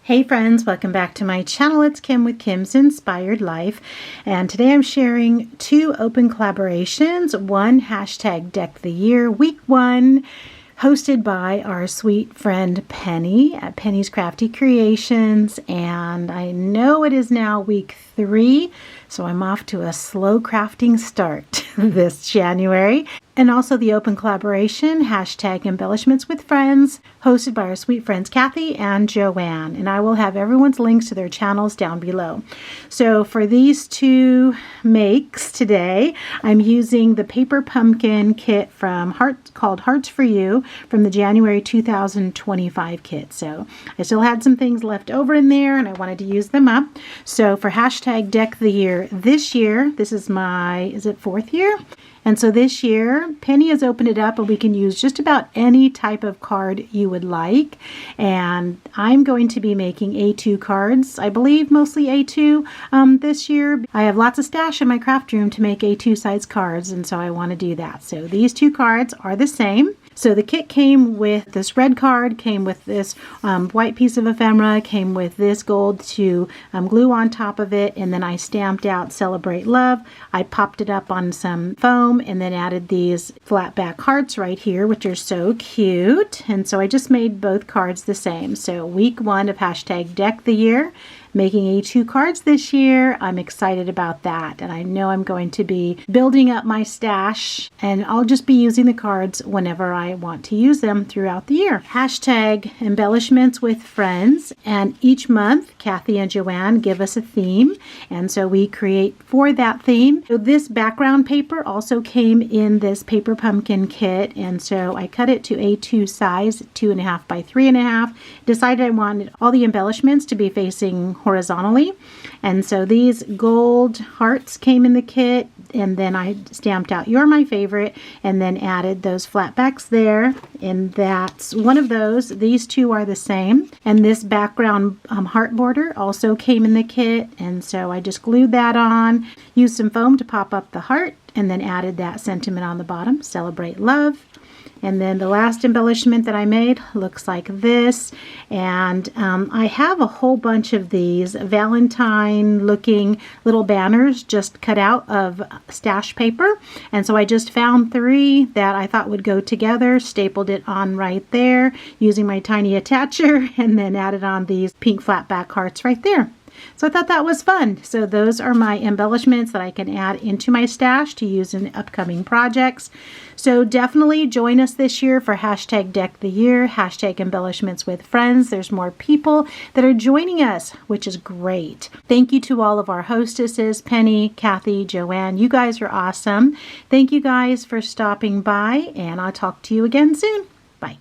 Hey friends, welcome back to my channel. It's Kim with Kim's Inspired Life, and today I'm sharing two open collaborations. One, hashtag Deck the Year, week 1, hosted by our sweet friend Penny at Penny's Crafty Creations, and I know it is now week 3, so I'm off to a slow crafting start this January. And also the open collaboration, hashtag Embellishments with Friends, hosted by our sweet friends Kathy and Joanne. And I will have everyone's links to their channels down below. So for these two makes today, I'm using the paper pumpkin kit from called Hearts for You from the January 2025 kit. So I still had some things left over in there and I wanted to use them up. So for hashtag Deck the Year this year, this is my, is it 4th year? And so this year, Penny has opened it up and we can use just about any type of card you would like. And I'm going to be making A2 cards, I believe mostly A2 this year. I have lots of stash in my craft room to make A2 size cards, and so I want to do that. So these two cards are the same. So the kit came with this red card, came with this white piece of ephemera, came with this gold to glue on top of it, and then I stamped out Celebrate Love. I popped it up on some foam and then added these flat back hearts right here, which are so cute. And so I just made both cards the same. So week 1 of hashtag Deck the Year, making A2 cards this year. I'm excited about that, and I know I'm going to be building up my stash, and I'll just be using the cards whenever I want to use them throughout the year. Hashtag Embellishments with Friends, and each month Kathy and Joanne give us a theme, and so we create for that theme. So this background paper also came in this paper pumpkin kit, and so I cut it to A2 size, 2.5 by 3.5. Decided I wanted all the embellishments to be facing horizontally, and so these gold hearts came in the kit, and then I stamped out You're My Favorite and then added those flat backs there, and that's one of those. These two are the same, and this background heart border also came in the kit, and so I just glued that on, used some foam to pop up the heart, and then added that sentiment on the bottom, Celebrate Love. And then the last embellishment that I made looks like this, and I have a whole bunch of these Valentine looking little banners just cut out of stash paper, and so I just found 3 that I thought would go together, stapled it on right there using my tiny attacher, and then added on these pink flat back hearts right there. So I thought that was fun. So those are my embellishments that I can add into my stash to use in upcoming projects. So definitely join us this year for hashtag Deck the Year, hashtag Embellishments with Friends. There's more people that are joining us, which is great. Thank you to all of our hostesses, Penny, Kathy, Joanne. You guys are awesome. Thank you guys for stopping by, and I'll talk to you again soon. Bye.